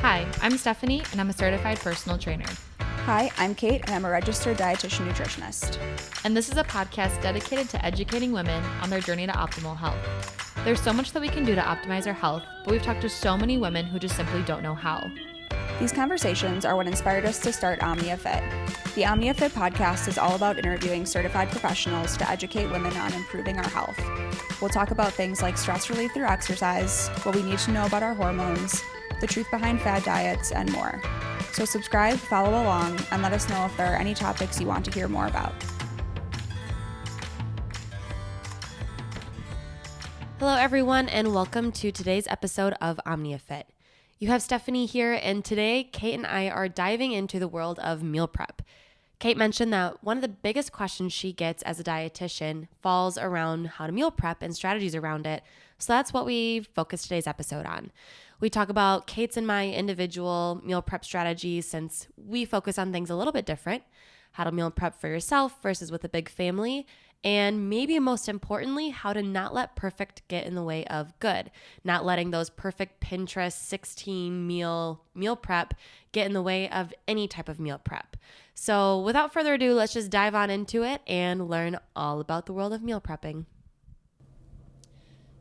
Hi, I'm Stephanie, and I'm a certified personal trainer. Hi, I'm Kate, and I'm a registered dietitian nutritionist. And this is a podcast dedicated to educating women on their journey to optimal health. There's so much that we can do to optimize our health, but we've talked to so many women who just simply don't know how. These conversations are what inspired us to start OmniaFit. The OmniaFit podcast is all about interviewing certified professionals to educate women on improving our health. We'll talk about things like stress relief through exercise, what we need to know about our hormones, the truth behind fad diets, and more. So subscribe, follow along, and let us know if there are any topics you want to hear more about. Hello, everyone, and welcome to today's episode of OmniaFit. You have Stephanie here, and today Kate and I are diving into the world of meal prep. Kate mentioned that one of the biggest questions she gets as a dietitian falls around how to meal prep and strategies around it, so that's what we focus today's episode on. We talk about Kate's and my individual meal prep strategies since we focus on things a little bit different, how to meal prep for yourself versus with a big family, and maybe most importantly, how to not let perfect get in the way of good, not letting those perfect Pinterest 16 meal prep get in the way of any type of meal prep. So without further ado, let's just dive on into it and learn all about the world of meal prepping.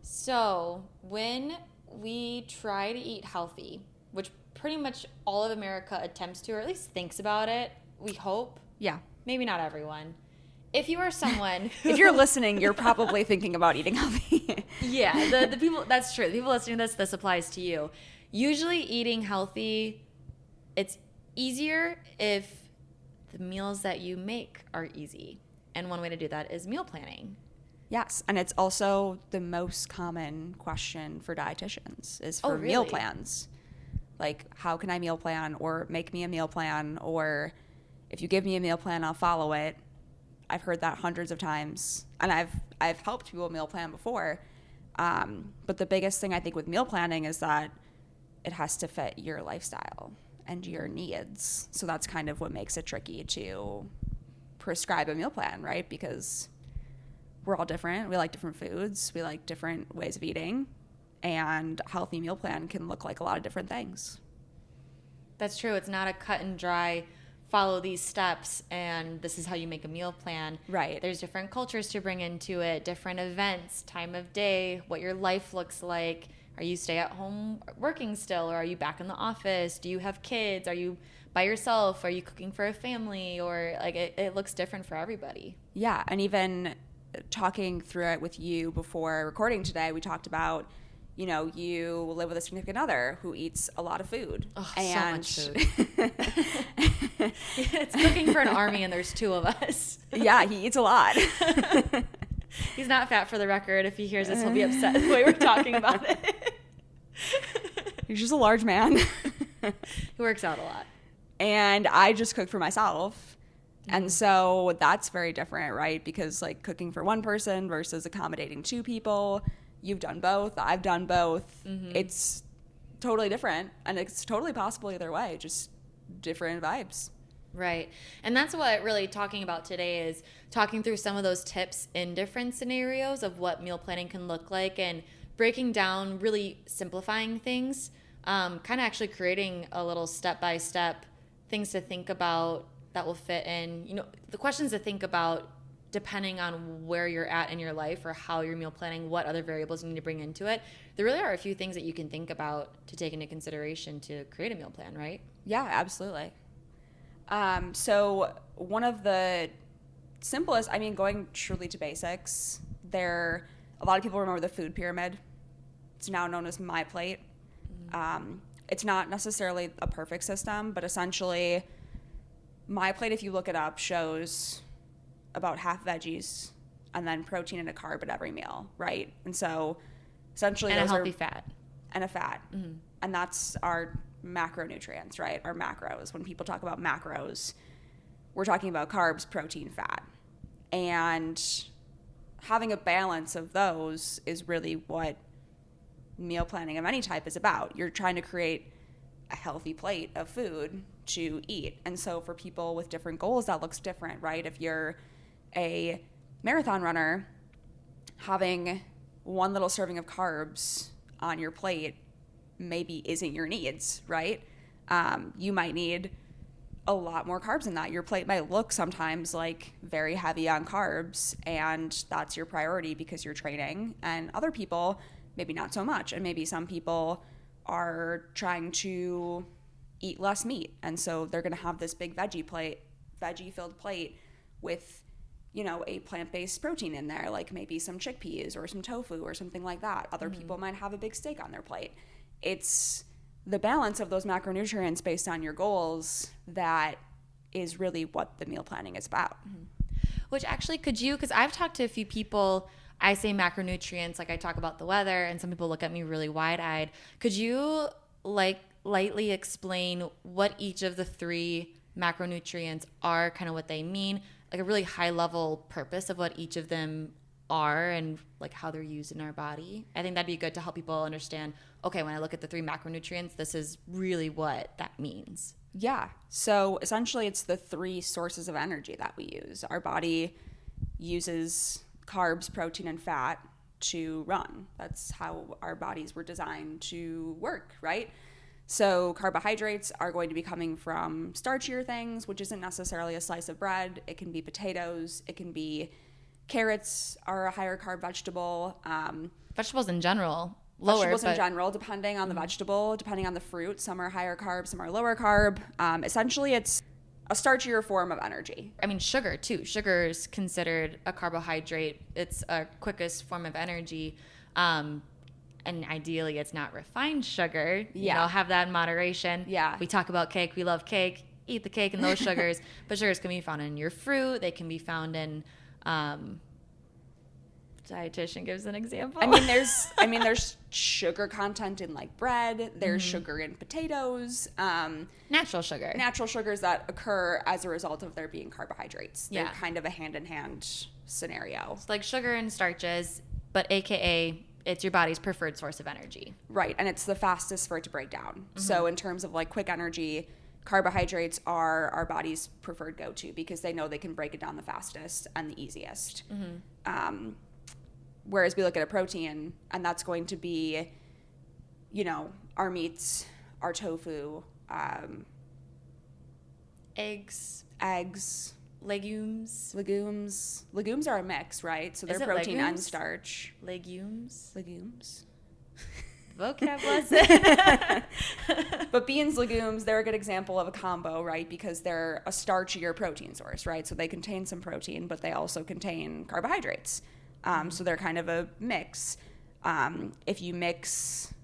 So, when we try to eat healthy, which pretty much all of America attempts to, or at least thinks about it, we hope. Yeah. Maybe not everyone. If you are someone If you're listening, you're probably thinking about eating healthy. Yeah, the people, that's true. The people listening to this applies to you. Usually eating healthy, it's easier if the meals that you make are easy. And one way to do that is meal planning. Yes, and it's also the most common question for dietitians is for meal plans. Like, how can I meal plan, or make me a meal plan, or if you give me a meal plan, I'll follow it. I've heard that hundreds of times, and I've helped people meal plan before. But the biggest thing I think with meal planning is that it has to fit your lifestyle and your needs. So that's kind of what makes it tricky to prescribe a meal plan, right? Because we're all different. We like different foods. We like different ways of eating. And a healthy meal plan can look like a lot of different things. That's true. It's not a cut and dry, follow these steps and this is how you make a meal plan. Right. There's different cultures to bring into it, different events, time of day, what your life looks like. Are you stay at home working still, or are you back in the office? Do you have kids? Are you by yourself? Are you cooking for a family? Or like it looks different for everybody. Yeah, and even talking through it with you before recording today, we talked about, you know, you live with a significant other who eats a lot of food. Oh, and so much food. It's cooking for an army and there's two of us. Yeah, he eats a lot. He's not fat, for the record. If he hears this, he'll be upset the way we're talking about it. He's just a large man. He works out a lot. And I just cook for myself. And so that's very different, right? Because like cooking for one person versus accommodating two people, you've done both, I've done both. Mm-hmm. It's totally different, and it's totally possible either way, just different vibes. Right. And that's what really talking about today is talking through some of those tips in different scenarios of what meal planning can look like, and breaking down, really simplifying things, kind of actually creating a little step-by-step things to think about that will fit in, you know, the questions to think about depending on where you're at in your life or how you're meal planning, what other variables you need to bring into it. There really are a few things that you can think about to take into consideration to create a meal plan, right? Yeah, absolutely. So one of the simplest, I mean, going truly to basics, a lot of people remember the food pyramid. It's now known as MyPlate. Mm-hmm. It's not necessarily a perfect system, but essentially MyPlate, if you look it up, shows about half veggies and then protein and a carb at every meal, right? And so essentially and those a healthy are, fat. And a fat. Mm-hmm. And that's our macronutrients, right? Our macros. When people talk about macros, we're talking about carbs, protein, fat. And having a balance of those is really what meal planning of any type is about. You're trying to create a healthy plate of food to eat. And so for people with different goals, that looks different, right? If you're a marathon runner, having one little serving of carbs on your plate maybe isn't your needs, right? You might need a lot more carbs in that. Your plate might look sometimes like very heavy on carbs, and that's your priority because you're training. And other people, maybe not so much. And maybe some people are trying to eat less meat, and so they're going to have this big veggie filled plate with, you know, a plant-based protein in there, like maybe some chickpeas or some tofu or something like that. Other people might have a big steak on their plate. It's the balance of those macronutrients based on your goals that is really what the meal planning is about. Which actually, because I've talked to a few people, I say macronutrients, like I talk about the weather, and some people look at me really wide-eyed. Could you lightly explain what each of the 3 macronutrients are, kind of what they mean, like a really high-level purpose of what each of them are and like how they're used in our body? I think that'd be good to help people understand, okay, when I look at the 3 macronutrients, this is really what that means. Yeah. So essentially it's the 3 sources of energy that we use. Our body uses carbs, protein, and fat to run. That's how our bodies were designed to work, right? So carbohydrates are going to be coming from starchier things, which isn't necessarily a slice of bread. It can be potatoes. It can be carrots are a higher carb vegetable. Vegetables in general, lower. Vegetables in general, depending on the vegetable, depending on the fruit. Some are higher carb, some are lower carb. Essentially, it's a starchier form of energy. I mean, sugar too. Sugar is considered a carbohydrate. It's a quickest form of energy. And ideally, it's not refined sugar. You know, have that in moderation. Yeah. We talk about cake. We love cake. Eat the cake and those sugars. But sugars can be found in your fruit. They can be found in... dietitian gives an example. I mean, there's sugar content in like bread. There's sugar in potatoes. Natural sugar. Natural sugars that occur as a result of there being carbohydrates. They're Yeah. kind of a hand-in-hand scenario. It's like sugar and starches, but AKA it's your body's preferred source of energy. Right, and it's the fastest for it to break down. So in terms of like quick energy, carbohydrates are our body's preferred go-to because they know they can break it down the fastest and the easiest. Whereas we look at a protein, and that's going to be, you know, our meats, our tofu, Eggs, legumes. legumes. Legumes are a mix, right? So they're Is it protein and legumes? starch. Legumes. Legumes. Vocab lesson. But beans, legumes, they're a good example of a combo, right? Because they're a starchier protein source, right? So they contain some protein, but they also contain carbohydrates. So they're kind of a mix. If you mix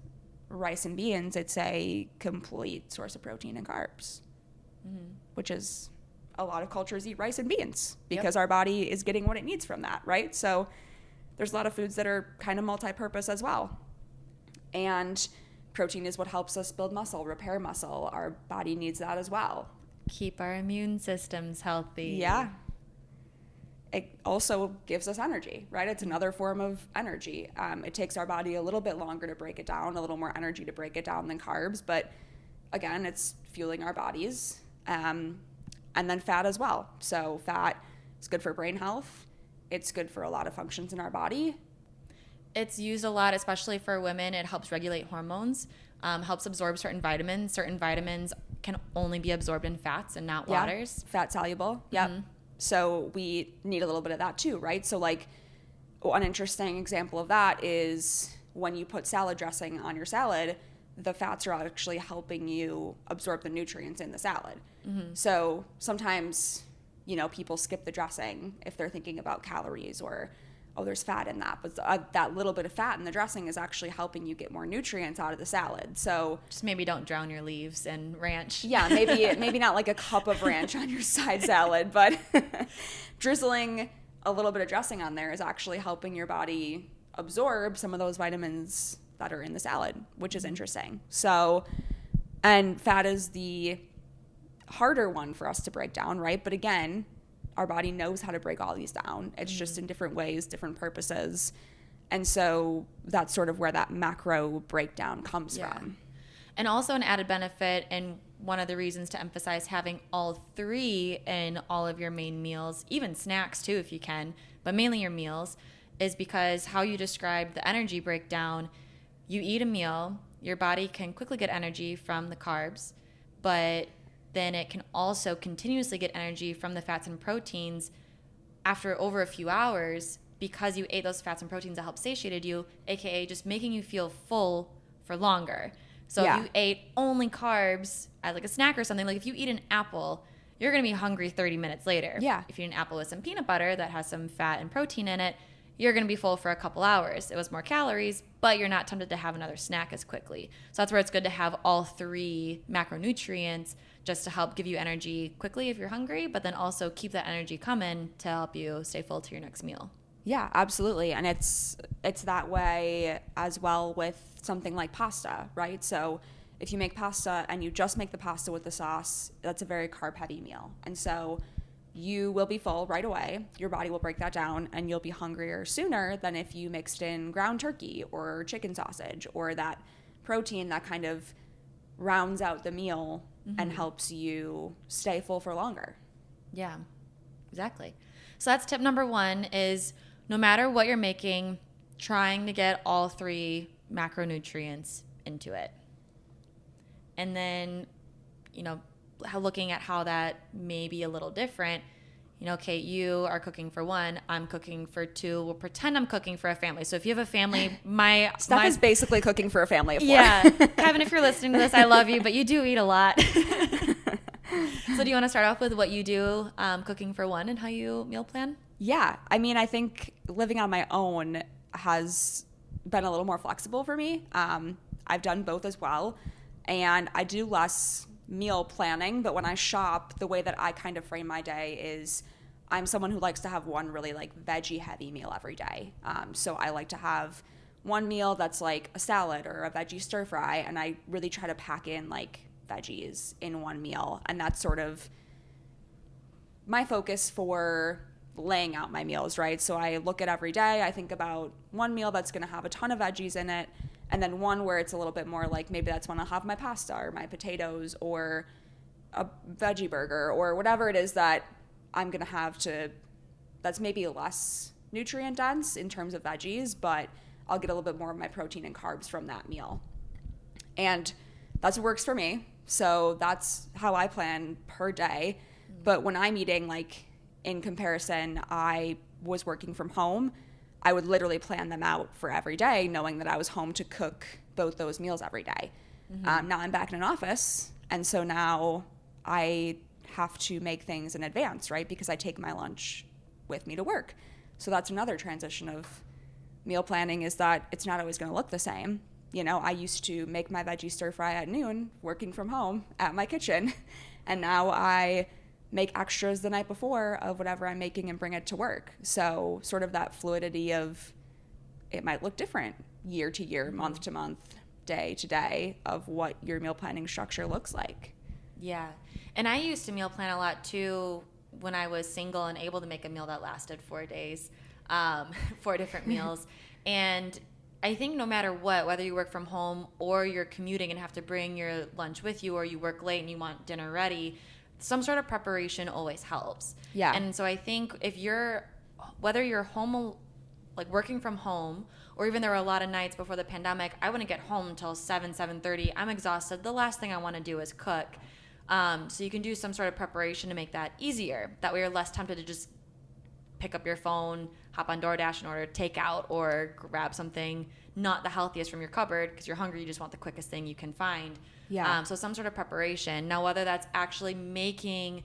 rice and beans, it's a complete source of protein and carbs, which is a lot of cultures eat rice and beans because our body is getting what it needs from that, right? So there's a lot of foods that are kind of multi-purpose as well. And protein is what helps us build muscle, repair muscle. Our body needs that as well. Keep our immune systems healthy. Yeah. It also gives us energy, right? It's another form of energy. It takes our body a little bit longer to break it down, a little more energy to break it down than carbs. But again, it's fueling our bodies. And then fat as well. So fat is good for brain health. It's good for a lot of functions in our body. It's used a lot, especially for women. It helps regulate hormones, helps absorb certain vitamins. Certain vitamins can only be absorbed in fats and not waters. Fat soluble. Yep. So we need a little bit of that too, right? So like one interesting example of that is when you put salad dressing on your salad, the fats are actually helping you absorb the nutrients in the salad. So sometimes, you know, people skip the dressing if they're thinking about calories or, oh, there's fat in that. But that little bit of fat in the dressing is actually helping you get more nutrients out of the salad. So Just maybe don't drown your leaves in ranch. yeah, maybe not like a cup of ranch on your side salad, but drizzling a little bit of dressing on there is actually helping your body absorb some of those vitamins that are in the salad, which is interesting. So, and fat is the harder one for us to break down, right? But again, our body knows how to break all these down. It's just in different ways, different purposes. And so that's sort of where that macro breakdown comes from. And also an added benefit, and one of the reasons to emphasize having all 3 in all of your main meals, even snacks too if you can, but mainly your meals, is because how you describe the energy breakdown, you eat a meal, your body can quickly get energy from the carbs, but then it can also continuously get energy from the fats and proteins after over a few hours because you ate those fats and proteins that help satiated you, aka just making you feel full for longer. So if you ate only carbs as like a snack or something, like if you eat an apple, you're going to be hungry 30 minutes later. Yeah. If you eat an apple with some peanut butter that has some fat and protein in it, you're going to be full for a couple hours. It was more calories, but you're not tempted to have another snack as quickly. So that's where it's good to have all three macronutrients just to help give you energy quickly if you're hungry, but then also keep that energy coming to help you stay full to your next meal. Yeah, absolutely. And it's that way as well with something like pasta, right? So if you make pasta and you just make the pasta with the sauce, that's a very carb heavy meal. And so you will be full right away. Your body will break that down and you'll be hungrier sooner than if you mixed in ground turkey or chicken sausage or that protein that kind of rounds out the meal and helps you stay full for longer. Yeah, exactly. So that's tip number one is no matter what you're making, trying to get all three macronutrients into it. And then, looking at how that may be a little different. Kate, you are cooking for one, I'm cooking for two. We'll pretend I'm cooking for a family. So if you have a family, Steph is basically cooking for a family of four. Yeah. Kevin, if you're listening to this, I love you, but you do eat a lot. So do you want to start off with what you do cooking for one and how you meal plan? Yeah. I mean, I think living on my own has been a little more flexible for me. I've done both as well. And I do less meal planning, but when I shop, the way that I kind of frame my day is I'm someone who likes to have one really like veggie heavy meal every day. So I like to have one meal that's like a salad or a veggie stir fry, and I really try to pack in like veggies in one meal. And that's sort of my focus for laying out my meals, right? So I look at every day, I think about one meal that's going to have a ton of veggies in it, and then one where it's a little bit more like maybe that's when I'll have my pasta or my potatoes or a veggie burger or whatever it is that I'm going to have that's maybe less nutrient dense in terms of veggies, but I'll get a little bit more of my protein and carbs from that meal. And that's what works for me. So that's how I plan per day. But when I'm eating, like in comparison, I was working from home, I would literally plan them out for every day, knowing that I was home to cook both those meals every day. Now I'm back in an office, and so now I have to make things in advance, right? Because I take my lunch with me to work. So that's another transition of meal planning, is that it's not always going to look the same. I used to make my veggie stir fry at noon, working from home at my kitchen, and now I make extras the night before of whatever I'm making and bring it to work. So sort of that fluidity of it might look different year to year, month to month, day to day of what your meal planning structure looks like. Yeah. And I used to meal plan a lot too when I was single and able to make a meal that lasted 4 days, 4 different meals. And I think no matter what, whether you work from home or you're commuting and have to bring your lunch with you, or you work late and you want dinner ready, some sort of preparation always helps. Yeah. And so I think whether you're home, like working from home, or even there were a lot of nights before the pandemic, I wouldn't get home until 7:30. I'm exhausted. The last thing I want to do is cook. So you can do some sort of preparation to make that easier. That way you're less tempted to just pick up your phone, hop on DoorDash and order takeout, or grab something not the healthiest from your cupboard because you're hungry, you just want the quickest thing you can find. Yeah. So some sort of preparation. Now, whether that's actually making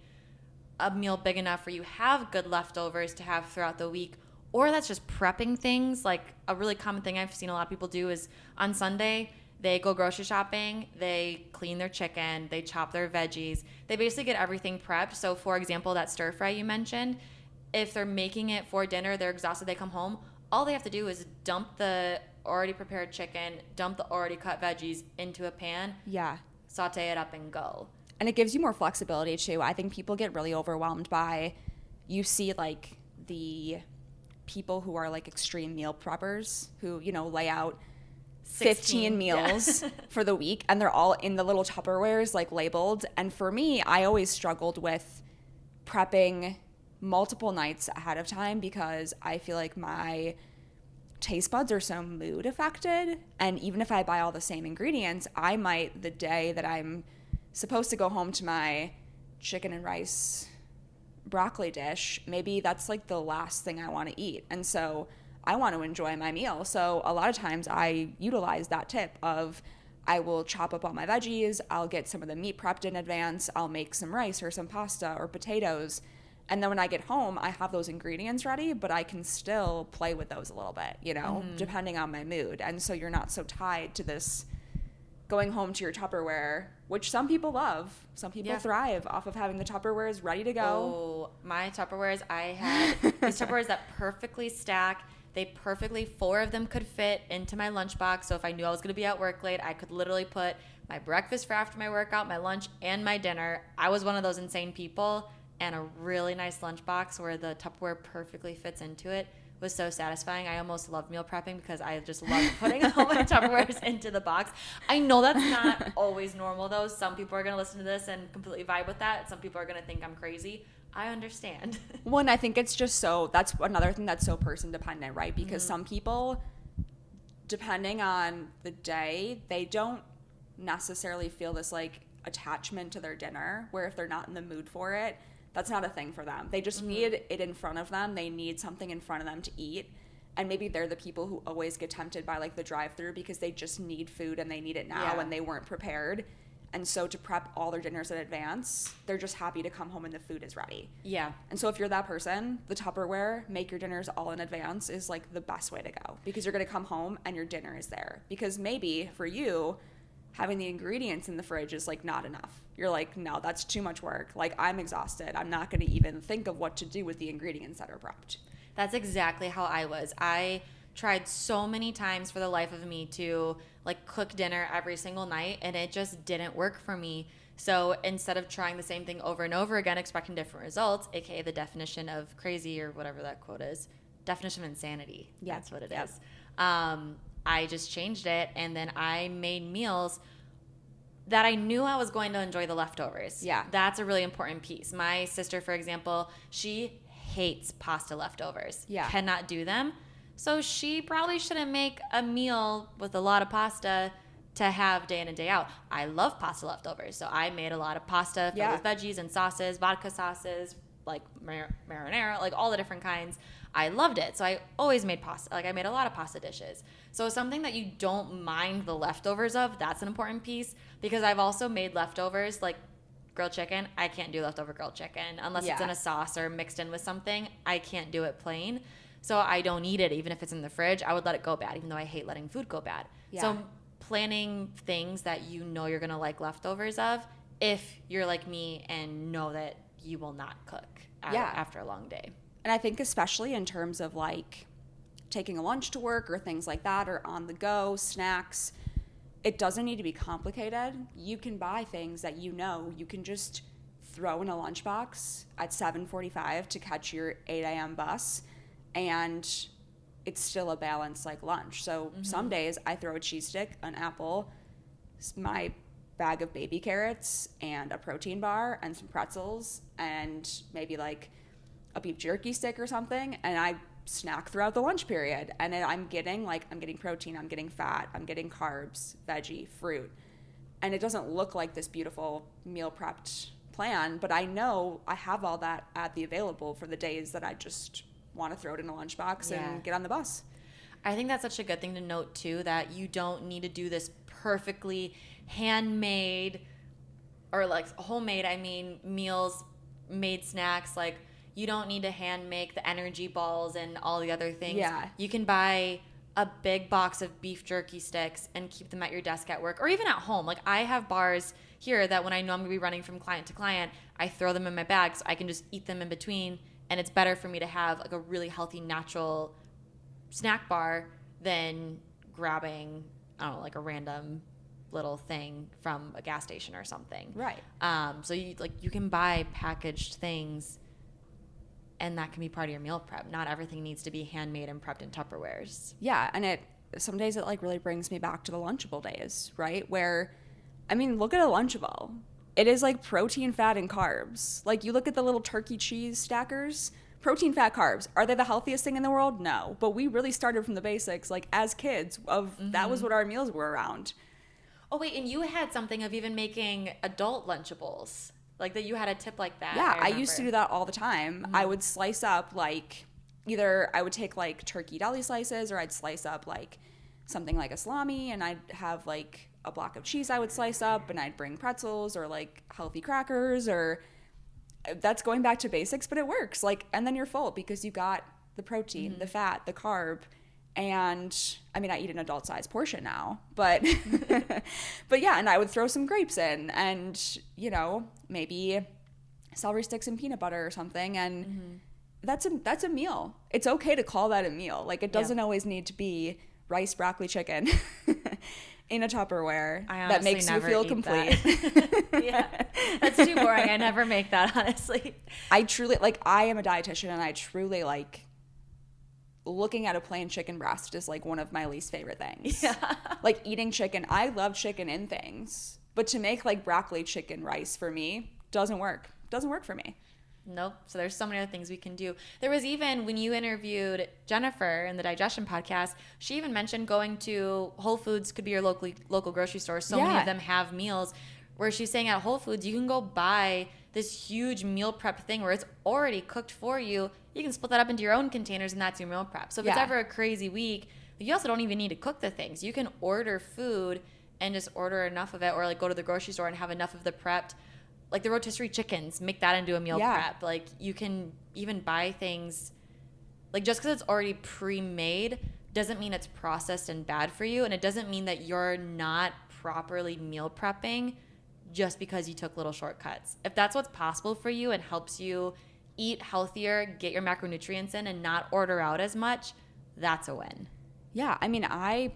a meal big enough where you have good leftovers to have throughout the week, or that's just prepping things. Like a really common thing I've seen a lot of people do is on Sunday, they go grocery shopping, they clean their chicken, they chop their veggies. They basically get everything prepped. So for example, that stir fry you mentioned, if they're making it for dinner, they're exhausted, they come home, all they have to do is dump the already prepared chicken, dump the already cut veggies into a pan, saute it up and go. And it gives you more flexibility too. I think people get really overwhelmed by, you see like the people who are like extreme meal preppers who, lay out 15 meals for the week, and they're all in the little Tupperwares like labeled. And for me, I always struggled with prepping multiple nights ahead of time because I feel like my taste buds are so mood affected. And even if I buy all the same ingredients, I might, the day that I'm supposed to go home to my chicken and rice broccoli dish, maybe that's like the last thing I want to eat. And so I want to enjoy my meal. So a lot of times I utilize that tip of I will chop up all my veggies, I'll get some of the meat prepped in advance, I'll make some rice or some pasta or potatoes. And then when I get home, I have those ingredients ready, but I can still play with those a little bit, you know, depending on my mood. And so you're not so tied to this going home to your Tupperware, which some people love. Some people thrive off of having the Tupperwares ready to go. Oh, my Tupperwares, I had these Tupperwares that perfectly stack. They perfectly, 4 of them could fit into my lunchbox. So if I knew I was going to be at work late, I could literally put my breakfast for after my workout, my lunch, and my dinner. I was one of those insane people. And a really nice lunchbox where the Tupperware perfectly fits into it was so satisfying. I almost love meal prepping because I just love putting all my Tupperwares into the box. I know that's not always normal, though. Some people are going to listen to this and completely vibe with that. Some people are going to think I'm crazy. I understand. Well, and I think it's just that's another thing that's so person dependent, right? Because some people, depending on the day, they don't necessarily feel this like attachment to their dinner, where if they're not in the mood for it, that's not a thing for them. They just need it in front of them. They need something in front of them to eat. And maybe they're the people who always get tempted by like the drive-thru because they just need food and they need it now and they weren't prepared. And so to prep all their dinners in advance, they're just happy to come home and the food is ready. Yeah. And so if you're that person, the Tupperware, make your dinners all in advance is like the best way to go, because you're going to come home and your dinner is there. Because maybe for you, having the ingredients in the fridge is like not enough. You're like, no, that's too much work. Like, I'm exhausted. I'm not going to even think of what to do with the ingredients that are prepped. That's exactly how I was. I tried so many times for the life of me to like cook dinner every single night, and it just didn't work for me. So instead of trying the same thing over and over again, expecting different results, aka the definition of crazy or whatever that quote is, definition of insanity. Yeah. That's what it is. I just changed it, and then I made meals that I knew I was going to enjoy the leftovers. Yeah. That's a really important piece. My sister, for example, she hates pasta leftovers. Yeah. Cannot do them. So she probably shouldn't make a meal with a lot of pasta to have day in and day out. I love pasta leftovers. So I made a lot of pasta filled with veggies and sauces, vodka sauces, like marinara, like all the different kinds. I loved it. So I always made pasta. Like I made a lot of pasta dishes. So something that you don't mind the leftovers of, that's an important piece, because I've also made leftovers like grilled chicken. I can't do leftover grilled chicken unless it's in a sauce or mixed in with something. I can't do it plain. So I don't eat it even if it's in the fridge. I would let it go bad, even though I hate letting food go bad. Yeah. So planning things that you know you're going to like leftovers of, if you're like me and know that you will not cook after a long day. And I think especially in terms of like taking a lunch to work or things like that, or on the go, snacks, it doesn't need to be complicated. You can buy things that you know you can just throw in a lunchbox at 7:45 to catch your 8 a.m. bus, and it's still a balanced like lunch. So some days I throw a cheese stick, an apple, my bag of baby carrots, and a protein bar and some pretzels and maybe like a beef jerky stick or something, and I snack throughout the lunch period. And I'm getting protein, I'm getting fat, I'm getting carbs, veggie, fruit. And it doesn't look like this beautiful meal prepped plan, but I know I have all that at the available for the days that I just want to throw it in a lunchbox and get on the bus. I think that's such a good thing to note too, that you don't need to do this perfectly handmade or like homemade, meals, made snacks. Like, you don't need to hand make the energy balls and all the other things. Yeah. You can buy a big box of beef jerky sticks and keep them at your desk at work or even at home. Like, I have bars here that when I know I'm going to be running from client to client, I throw them in my bag so I can just eat them in between. And it's better for me to have like a really healthy, natural snack bar than grabbing, I don't know, like a random little thing from a gas station or something. Right. So you can buy packaged things, and that can be part of your meal prep. Not everything needs to be handmade and prepped in Tupperwares. Yeah, and some days it like really brings me back to the Lunchable days, right? Where, look at a Lunchable. It is like protein, fat, and carbs. Like, you look at the little turkey cheese stackers, protein, fat, carbs. Are they the healthiest thing in the world? No. But we really started from the basics, like as kids, of that was what our meals were around. Oh, wait, and you had something of even making adult Lunchables. Like that you had a tip like that. Yeah, I used to do that all the time. Mm-hmm. I would slice up like either I would take like turkey deli slices, or I'd slice up like something like a salami, and I'd have like a block of cheese I would slice up, and I'd bring pretzels or like healthy crackers, or that's going back to basics, but it works. Like, and then you're full because you got the protein, the fat, the carb. And I mean, I eat an adult size portion now, but but yeah, and I would throw some grapes in, and you know, maybe celery sticks and peanut butter or something, and that's a meal. It's okay to call that a meal. Like, it doesn't always need to be rice, broccoli, chicken in a Tupperware that makes you feel complete. Yeah, that's too boring. I never make that, honestly. I truly, like, I am a dietitian, and I truly like looking at a plain chicken breast is like one of my least favorite things. Yeah. Like eating chicken, I love chicken in things, but to make like broccoli chicken rice for me doesn't work. Doesn't work for me. Nope. So there's so many other things we can do. There was even when you interviewed Jennifer in the Digestion podcast, she even mentioned going to Whole Foods, could be your local grocery store. So many of them have meals, where she's saying at Whole Foods you can go buy this huge meal prep thing where it's already cooked for you. You can split that up into your own containers, and that's your meal prep. So if it's ever a crazy week, you also don't even need to cook the things. You can order food and just order enough of it, or like go to the grocery store and have enough of the prepped. Like the rotisserie chickens, make that into a meal prep. Like you can even buy things, like just because it's already pre-made doesn't mean it's processed and bad for you. And it doesn't mean that you're not properly meal prepping just because you took little shortcuts. If that's what's possible for you and helps you eat healthier, get your macronutrients in, and not order out as much, that's a win. Yeah, I mean, I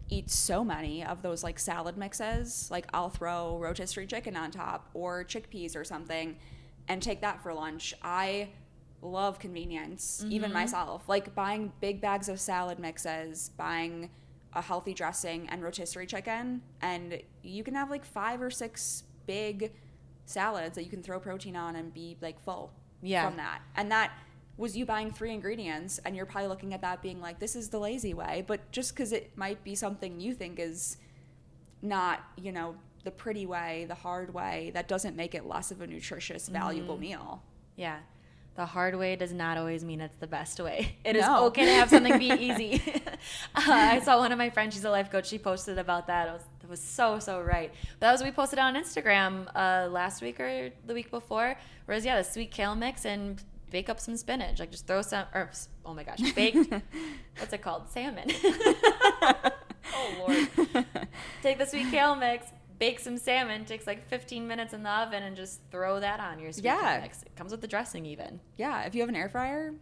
eat so many of those like salad mixes. Like I'll throw rotisserie chicken on top or chickpeas or something and take that for lunch. I love convenience, even myself. Like buying big bags of salad mixes, buying a healthy dressing and rotisserie chicken, and you can have like 5 or 6 big salads that you can throw protein on and be like full from that. And that was you buying 3 ingredients, and you're probably looking at that being like, this is the lazy way. But just because it might be something you think is not, you know, the pretty way, the hard way, that doesn't make it less of a nutritious, valuable meal. Yeah. The hard way does not always mean it's the best way. It is okay to have something be easy. I saw one of my friends, she's a life coach, she posted about that. It was so right. But that was what we posted on Instagram last week or the week before. Whereas, the sweet kale mix and bake up some spinach. Like just throw some, or oh my gosh, baked, what's it called? Salmon. Oh, Lord. Take the sweet kale mix, bake some salmon, takes like 15 minutes in the oven, and just throw that on your sweet kale mix. It comes with the dressing even. Yeah, if you have an air fryer,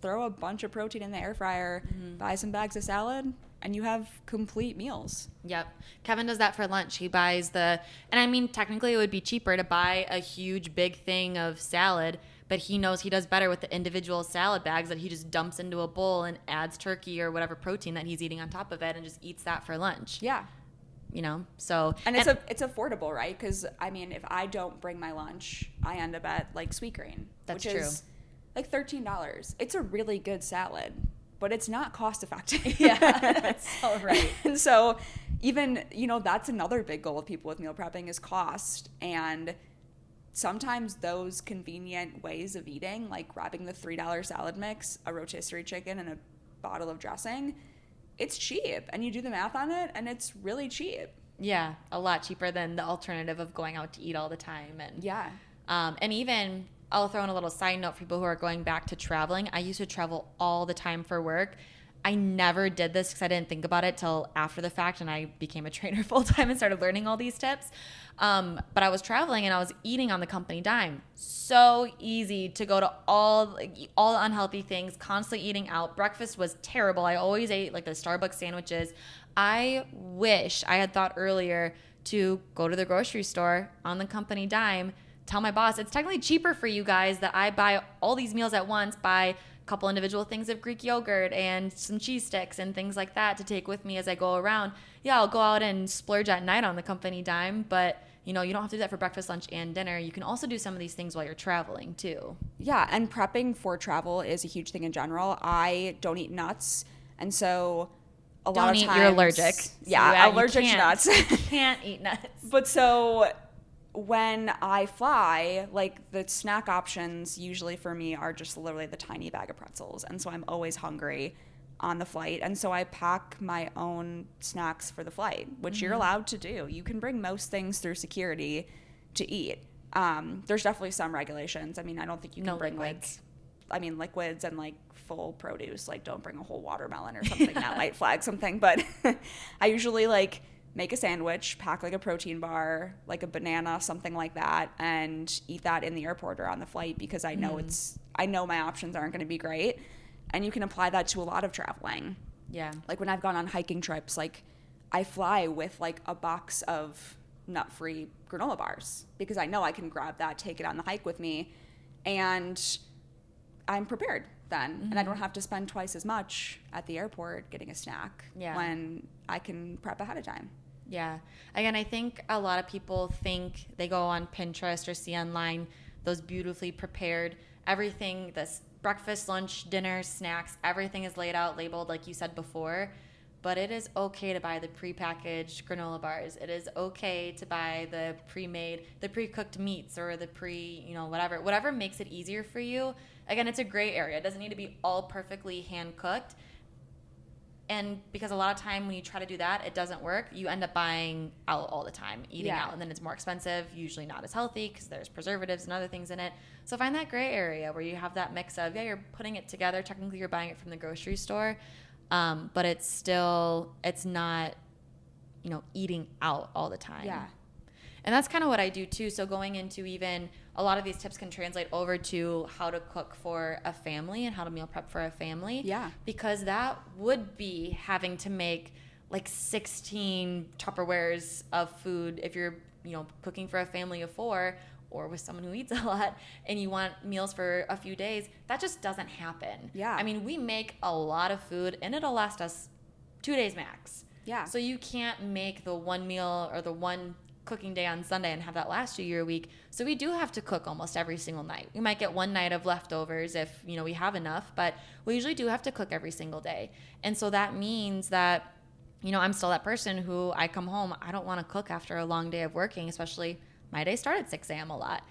throw a bunch of protein in the air fryer, buy some bags of salad, and you have complete meals. Yep. Kevin does that for lunch. He buys and I mean, technically it would be cheaper to buy a huge big thing of salad, but he knows he does better with the individual salad bags that he just dumps into a bowl and adds turkey or whatever protein that he's eating on top of it and just eats that for lunch. Yeah. You know, so. And it's affordable, right? Because, I mean, if I don't bring my lunch, I end up at, like, Sweetgreen. That's which true. Is, like, $13. It's a really good salad, but it's not cost effective. Yeah, that's so right. And so even, you know, that's another big goal of people with meal prepping is cost. And sometimes those convenient ways of eating, like grabbing the $3 salad mix, a rotisserie chicken, and a bottle of dressing, it's cheap. And you do the math on it, and it's really cheap. Yeah, a lot cheaper than the alternative of going out to eat all the time. And and even, I'll throw in a little side note for people who are going back to traveling. I used to travel all the time for work. I never did this because I didn't think about it till after the fact, and I became a trainer full time and started learning all these tips. But I was traveling and I was eating on the company dime. So easy to go to all unhealthy things, constantly eating out. Breakfast was terrible. I always ate like the Starbucks sandwiches. I wish I had thought earlier to go to the grocery store on the company dime, tell my boss it's technically cheaper for you guys that I buy all these meals at once, buy couple individual things of Greek yogurt and some cheese sticks and things like that to take with me as I go around. Yeah, I'll go out and splurge at night on the company dime, but you know, you don't have to do that for breakfast, lunch, and dinner. You can also do some of these things while you're traveling too. Yeah, and prepping for travel is a huge thing in general. I don't eat nuts, and so a Don't lot of eat, times, you're allergic. Yeah, you allergic to can't- nuts. You can't eat nuts. But so when I fly, like the snack options usually for me are just literally the tiny bag of pretzels. And so I'm always hungry on the flight. And so I pack my own snacks for the flight, which you're allowed to do. You can bring most things through security to eat. There's definitely some regulations. I mean, I don't think you can bring liquids. liquids and like full produce. Like don't bring a whole watermelon or something. That might flag something. But I usually like make a sandwich, pack like a protein bar, like a banana, something like that, and eat that in the airport or on the flight because I know I know my options aren't going to be great. And you can apply that to a lot of traveling. Yeah. Like when I've gone on hiking trips, like I fly with like a box of nut-free granola bars because I know I can grab that, take it on the hike with me, and I'm prepared then. And I don't have to spend twice as much at the airport getting a snack when I can prep ahead of time. Yeah. Again, I think a lot of people think they go on Pinterest or see online those beautifully prepared everything, this breakfast, lunch, dinner, snacks, everything is laid out, labeled like you said before. But it is okay to buy the prepackaged granola bars. It is okay to buy the pre-made, the pre-cooked meats or the whatever makes it easier for you. Again, it's a gray area. It doesn't need to be all perfectly hand-cooked. And because a lot of time when you try to do that, it doesn't work. You end up buying out all the time, eating out. And then it's more expensive, usually not as healthy because there's preservatives and other things in it. So find that gray area where you have that mix of, you're putting it together. Technically, you're buying it from the grocery store. But it's not, eating out all the time. Yeah. And that's kind of what I do too. So going into even a lot of these tips can translate over to how to cook for a family and how to meal prep for a family. Yeah. Because that would be having to make like 16 Tupperwares of food if you're, cooking for a family of 4 or with someone who eats a lot and you want meals for a few days. That just doesn't happen. Yeah. I mean, we make a lot of food and it'll last us 2 days max. Yeah. So you can't make the one meal or the one cooking day on Sunday and have that last you your week. So we do have to cook almost every single night. We might get one night of leftovers if, we have enough, but we usually do have to cook every single day. And so that means that, I'm still that person who I come home, I don't want to cook after a long day of working, especially my day started at 6 a.m. a lot.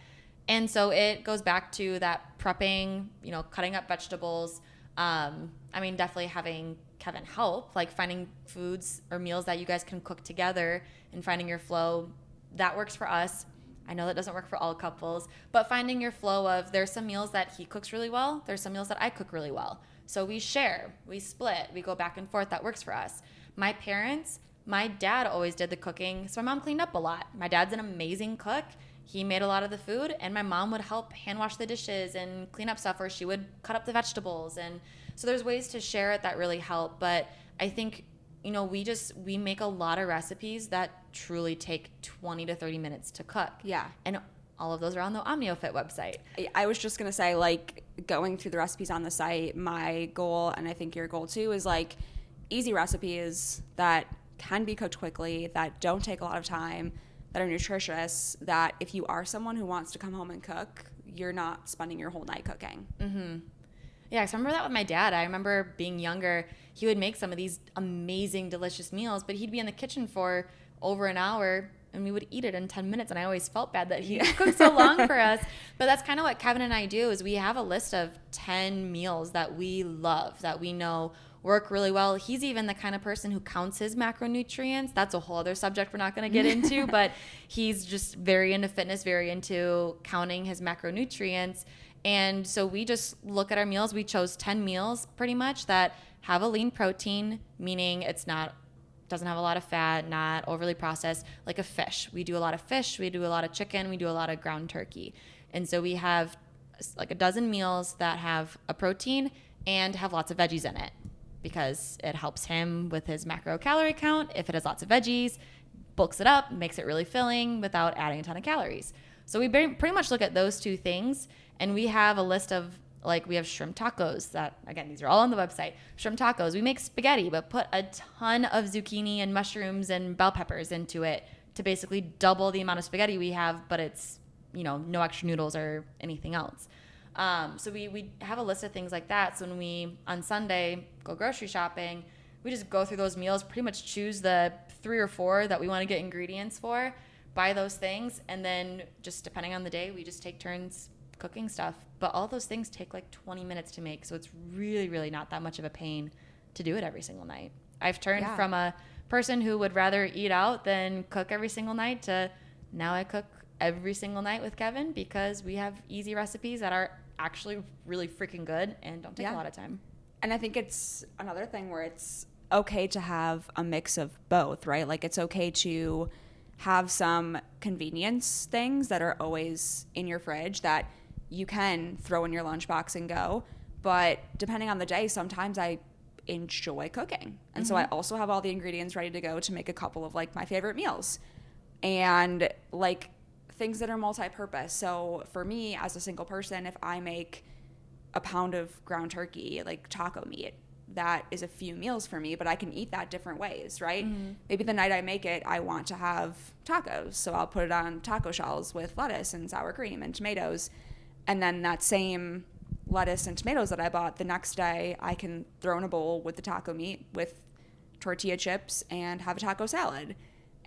And so it goes back to that prepping, cutting up vegetables. Definitely having Kevin help, like finding foods or meals that you guys can cook together and finding your flow. That works for us. I know that doesn't work for all couples, but finding your flow of there's some meals that he cooks really well. There's some meals that I cook really well. So we share, we split, we go back and forth. That works for us. My parents, my dad always did the cooking, so my mom cleaned up a lot. My dad's an amazing cook. He made a lot of the food, and my mom would help hand wash the dishes and clean up stuff, or she would cut up the vegetables. And so there's ways to share it that really help. But I think, we make a lot of recipes that truly take 20 to 30 minutes to cook. Yeah. And all of those are on the OmnioFit website. I was just going to say, like, going through the recipes on the site, my goal, and I think your goal too, is like easy recipes that can be cooked quickly, that don't take a lot of time, that are nutritious, that if you are someone who wants to come home and cook, you're not spending your whole night cooking. Mm-hmm. Yeah, because I remember that with my dad. I remember being younger, he would make some of these amazing, delicious meals, but he'd be in the kitchen for over an hour and we would eat it in 10 minutes. And I always felt bad that he cooked so long for us. But that's kind of what Kevin and I do is we have a list of 10 meals that we love, that we know work really well. He's even the kind of person who counts his macronutrients. That's a whole other subject we're not going to get into, but he's just very into fitness, very into counting his macronutrients. And so we just look at our meals. We chose 10 meals pretty much that have a lean protein, meaning doesn't have a lot of fat, not overly processed, like a fish. We do a lot of fish, we do a lot of chicken, we do a lot of ground turkey. And so we have like a dozen meals that have a protein and have lots of veggies in it because it helps him with his macro calorie count. If it has lots of veggies, bulks it up, makes it really filling without adding a ton of calories. So we pretty much look at those two things, and we have a list of, like, we have shrimp tacos that, again, these are all on the website. Shrimp tacos. We make spaghetti, but put a ton of zucchini and mushrooms and bell peppers into it to basically double the amount of spaghetti we have, but it's, no extra noodles or anything else. So we have a list of things like that. So when we, on Sunday, go grocery shopping, we just go through those meals, pretty much choose the 3 or 4 that we want to get ingredients for, buy those things, and then just depending on the day, we just take turns cooking stuff. But all those things take like 20 minutes to make, so it's really, really not that much of a pain to do it every single night. I've turned from a person who would rather eat out than cook every single night to now I cook every single night with Kevin because we have easy recipes that are actually really freaking good and don't take a lot of time. And I think it's another thing where it's okay to have a mix of both, right? Like it's okay to have some convenience things that are always in your fridge that you can throw in your lunchbox and go. But depending on the day, sometimes I enjoy cooking. And so I also have all the ingredients ready to go to make a couple of like my favorite meals. And like things that are multi-purpose. So for me as a single person, if I make a pound of ground turkey, like taco meat, that is a few meals for me, but I can eat that different ways, right? Maybe the night I make it, I want to have tacos. So I'll put it on taco shells with lettuce and sour cream and tomatoes. And then that same lettuce and tomatoes that I bought the next day, I can throw in a bowl with the taco meat with tortilla chips and have a taco salad.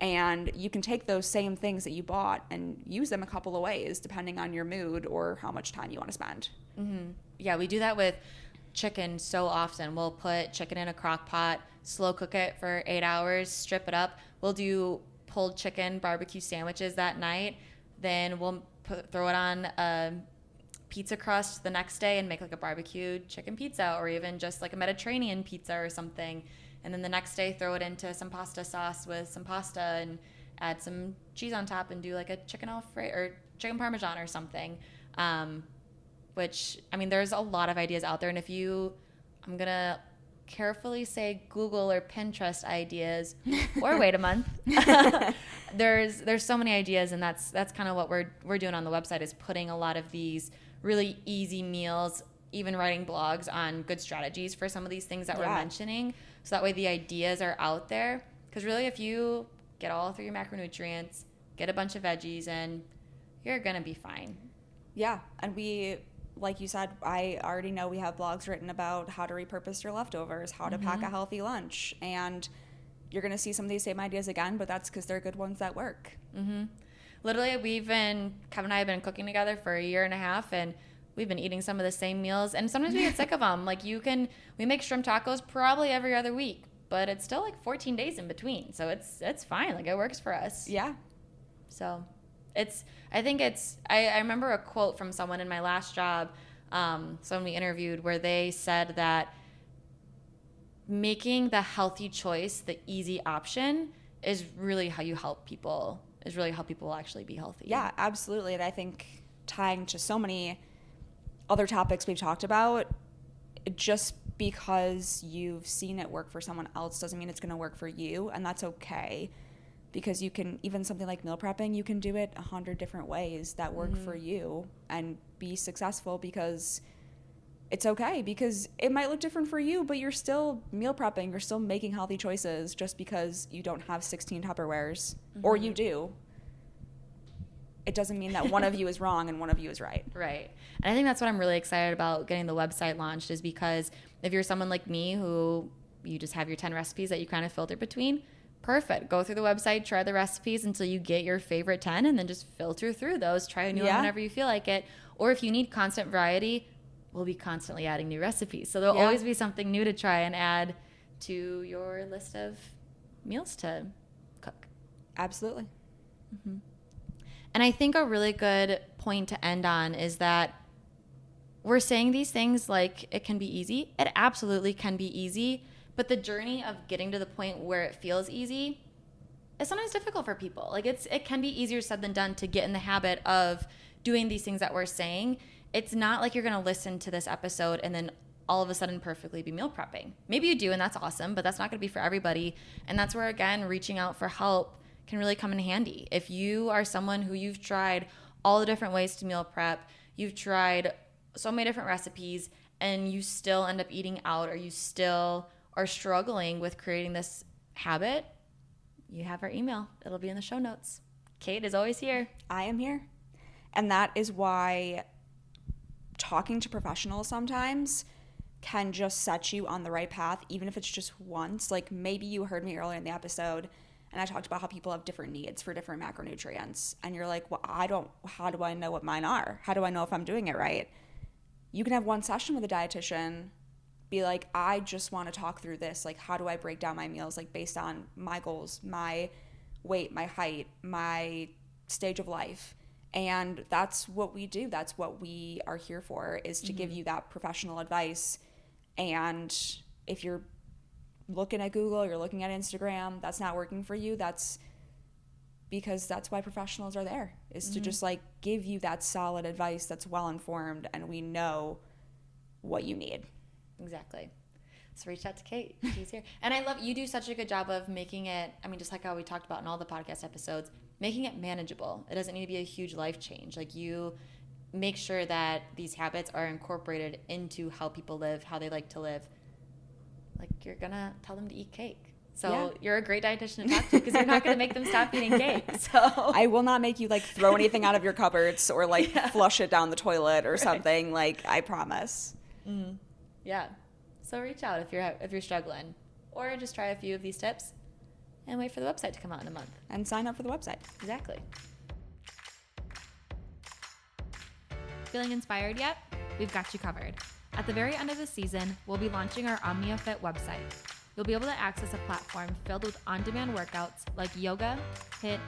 And you can take those same things that you bought and use them a couple of ways depending on your mood or how much time you want to spend. Yeah, we do that with chicken so often. We'll put chicken in a crock pot, slow cook it for 8 hours, strip it up. We'll do pulled chicken barbecue sandwiches that night. Then we'll throw it on a pizza crust the next day and make like a barbecued chicken pizza or even just like a Mediterranean pizza or something. And then the next day, throw it into some pasta sauce with some pasta and add some cheese on top and do like a chicken Alfredo or chicken Parmesan or something. Which, I mean, there's a lot of ideas out there. And if you, I'm going to carefully say Google or Pinterest ideas or wait a month. There's so many ideas, and that's kind of what we're doing on the website is putting a lot of these really easy meals, even writing blogs on good strategies for some of these things that we're mentioning. So that way the ideas are out there. Because really, if you get all 3 your macronutrients, get a bunch of veggies, and you're going to be fine. Yeah. And we, like you said, I already know we have blogs written about how to repurpose your leftovers, how to pack a healthy lunch. And you're going to see some of these same ideas again, but that's because they're good ones that work. Literally, Kevin and I have been cooking together for 1.5 years, and we've been eating some of the same meals, and sometimes we get sick of them. Like we make shrimp tacos probably every other week, but it's still like 14 days in between. So it's fine. Like it works for us. Yeah. So I remember a quote from someone in my last job, someone we interviewed, where they said that making the healthy choice the easy option is really how people will actually be healthy. Yeah, absolutely. And I think tying to so many other topics we've talked about, just because you've seen it work for someone else doesn't mean it's going to work for you, and that's okay. Because you can, even something like meal prepping, you can do it 100 different ways that work for you and be successful, because it's okay, because it might look different for you, but you're still meal prepping, you're still making healthy choices just because you don't have 16 Tupperwares, or you do. It doesn't mean that one of you is wrong and one of you is right. Right. And I think that's what I'm really excited about getting the website launched, is because if you're someone like me who you just have your 10 recipes that you kind of filter between, perfect. Go through the website, try the recipes until you get your favorite 10, and then just filter through those. Try a new one whenever you feel like it. Or if you need constant variety, we'll be constantly adding new recipes. So there'll always be something new to try and add to your list of meals to cook. Absolutely. And I think a really good point to end on is that we're saying these things like it can be easy. It absolutely can be easy. But the journey of getting to the point where it feels easy is sometimes difficult for people. Like it can be easier said than done to get in the habit of doing these things that we're saying. It's not like you're going to listen to this episode and then all of a sudden perfectly be meal prepping. Maybe you do, and that's awesome, but that's not going to be for everybody. And that's where, again, reaching out for help can really come in handy. If you are someone who you've tried all the different ways to meal prep, you've tried so many different recipes, and you still end up eating out, or you still are struggling with creating this habit, you have our email. It'll be in the show notes. Kate is always here. I am here. And that is why talking to professionals sometimes can just set you on the right path, even if it's just once. Like maybe you heard me earlier in the episode and I talked about how people have different needs for different macronutrients. And you're like, well, how do I know what mine are? How do I know if I'm doing it right? You can have one session with a dietitian, be like, I just want to talk through this. Like, how do I break down my meals, like based on my goals, my weight, my height, my stage of life. And that's what we do. That's what we are here for, is to give you that professional advice. And if you're looking at Google, you're looking at Instagram, that's not working for you, that's because that's why professionals are there, is to just like give you that solid advice that's well informed, and we know what you need. Exactly. So reach out to Kate. She's here. And I love, you do such a good job of making it, I mean, just like how we talked about in all the podcast episodes, making it manageable. It doesn't need to be a huge life change. Like, you make sure that these habits are incorporated into how people live, how they like to live. Like, you're going to tell them to eat cake. So you're a great dietitian to talk to, because you're not going to make them stop eating cake. So I will not make you like throw anything out of your cupboards or like flush it down the toilet or something. Like, I promise. Yeah. So reach out if you're struggling, or just try a few of these tips and wait for the website to come out in a month. And sign up for the website. Exactly. Feeling inspired yet? We've got you covered. At the very end of the season, we'll be launching our OmniaFit website. You'll be able to access a platform filled with on-demand workouts like yoga, HIIT,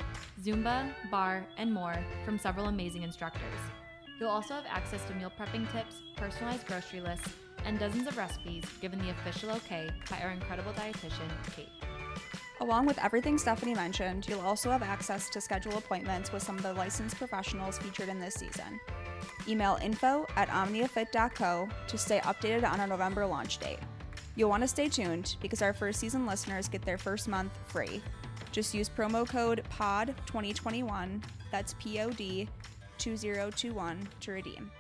Zumba, barre, and more from several amazing instructors. You'll also have access to meal prepping tips, personalized grocery lists, and dozens of recipes given the official okay by our incredible dietitian, Kate. Along with everything Stephanie mentioned, you'll also have access to schedule appointments with some of the licensed professionals featured in this season. Email info@omniafit.co to stay updated on our November launch date. You'll want to stay tuned because our first season listeners get their first month free. Just use promo code POD2021, that's POD 2021, to redeem.